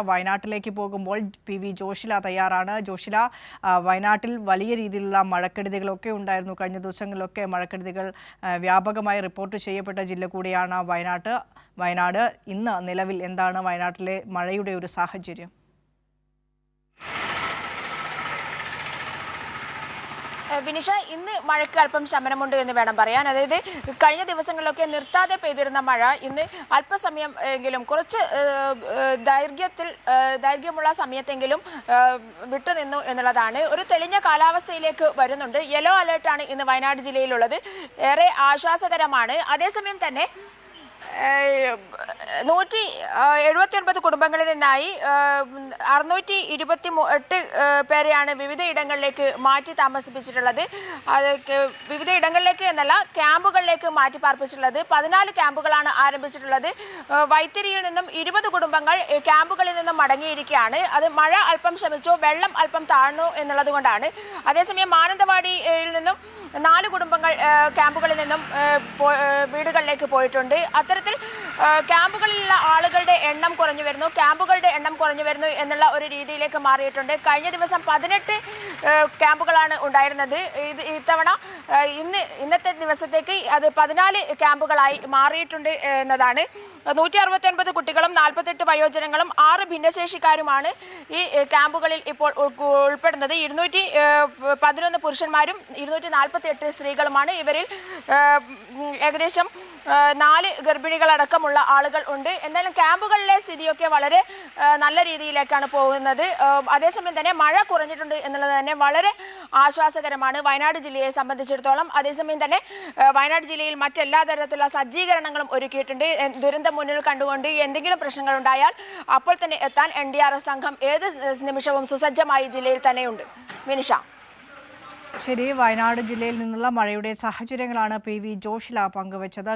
വയനാട്ടിലേക്ക് പോകുമ്പോൾ PV ജോഷില തയ്യാറാണ്. ജോഷില, വയനാട്ടിൽ വലിയ രീതിയിലുള്ള മഴക്കെടുതികളൊക്കെ ഉണ്ടായിരുന്നു. കഴിഞ്ഞ ദിവസങ്ങളിലൊക്കെ മഴക്കെടുതികൾ വ്യാപകമായി റിപ്പോർട്ട് ചെയ്യപ്പെട്ട ജില്ല കൂടിയാണ് വയനാട്. ഇന്ന് നിലവിൽ എന്താണ് വയനാട്ടിലെ മഴയുടെ ഒരു സാഹചര്യം? വിനിഷ, ഇന്ന് മഴയ്ക്ക് അല്പം ശമനമുണ്ട് എന്ന് വേണം പറയാൻ. അതായത് കഴിഞ്ഞ ദിവസങ്ങളിലൊക്കെ നിർത്താതെ പെയ്തിരുന്ന മഴ ഇന്ന് അല്പസമയം എങ്കിലും കുറച്ച് ദൈർഘ്യമുള്ള സമയത്തെങ്കിലും വിട്ടുനിന്നു എന്നുള്ളതാണ്. ഒരു തെളിഞ്ഞ കാലാവസ്ഥയിലേക്ക് വരുന്നുണ്ട്. യെല്ലോ അലേർട്ടാണ് ഇന്ന് വയനാട് ജില്ലയിലുള്ളത്. ഏറെ ആശ്വാസകരമാണ്. അതേസമയം തന്നെ 179 കുടുംബങ്ങളിൽ നിന്നായി 628 പേരെയാണ് വിവിധ ഇടങ്ങളിലേക്ക് മാറ്റി താമസിപ്പിച്ചിട്ടുള്ളത്. വിവിധ ഇടങ്ങളിലേക്ക് എന്നല്ല, ക്യാമ്പുകളിലേക്ക് മാറ്റി പാർപ്പിച്ചിട്ടുള്ളത്. 14 ക്യാമ്പുകളാണ് ആരംഭിച്ചിട്ടുള്ളത്. വൈത്തിരിയിൽ നിന്നും 20 കുടുംബങ്ങൾ ക്യാമ്പുകളിൽ നിന്നും മടങ്ങിയിരിക്കുകയാണ്. അത് മഴ അല്പം ശമിച്ചു, വെള്ളം അല്പം താഴ്ന്നു എന്നുള്ളത് കൊണ്ടാണ്. അതേസമയം മാനന്തവാടിയിൽ നിന്നും 4 കുടുംബങ്ങൾ ക്യാമ്പുകളിൽ നിന്നും വീടുകളിലേക്ക് പോയിട്ടുണ്ട്. അത്തരത്തിൽ ക്യാമ്പുകളിലുള്ള ആളുകളുടെ എണ്ണം കുറഞ്ഞു വരുന്നു എന്നുള്ള ഒരു രീതിയിലേക്ക് മാറിയിട്ടുണ്ട്. കഴിഞ്ഞ ദിവസം 18 ക്യാമ്പുകളാണ് ഉണ്ടായിരുന്നത്. ഇത്തവണ ഇന്നത്തെ ദിവസത്തേക്ക് അത് 14 ക്യാമ്പുകളായി മാറിയിട്ടുണ്ട് എന്നതാണ്. 169 കുട്ടികളും 48 വയോജനങ്ങളും 6 ഭിന്നശേഷിക്കാരുമാണ് ഈ ക്യാമ്പുകളിൽ ഇപ്പോൾ ഉൾപ്പെടുന്നത്. 211 പുരുഷന്മാരും 248 സ്ത്രീകളുമാണ്. ഇവരിൽ ഏകദേശം 4 ഗർഭിണികളടക്കമുള്ള ആളുകൾ ഉണ്ട്. എന്നാലും ക്യാമ്പുകളിലെ സ്ഥിതിയൊക്കെ വളരെ നല്ല രീതിയിലേക്കാണ് പോകുന്നത്. അതേസമയം തന്നെ മഴ കുറഞ്ഞിട്ടുണ്ട് എന്നുള്ളത് തന്നെ വളരെ ആശ്വാസകരമാണ് വയനാട് ജില്ലയെ സംബന്ധിച്ചിടത്തോളം. അതേസമയം തന്നെ വയനാട് ജില്ലയിൽ മറ്റെല്ലാ തരത്തിലുള്ള സജ്ജീകരണങ്ങളും ഒരുക്കിയിട്ടുണ്ട്. ദുരന്തം മുന്നിൽ കണ്ടുകൊണ്ട് എന്തെങ്കിലും പ്രശ്നങ്ങൾ ഉണ്ടായാൽ അപ്പോൾ തന്നെ എത്താൻ NDRF സംഘം ഏത് നിമിഷവും സുസജ്ജമായി ജില്ലയിൽ തന്നെയുണ്ട്. വിനിഷ. ശരി, വയനാട് ജില്ലയിൽ നിന്നുള്ള മഴയുടെ സാഹചര്യങ്ങളാണ് PV ജോഷില പങ്കുവച്ചത്.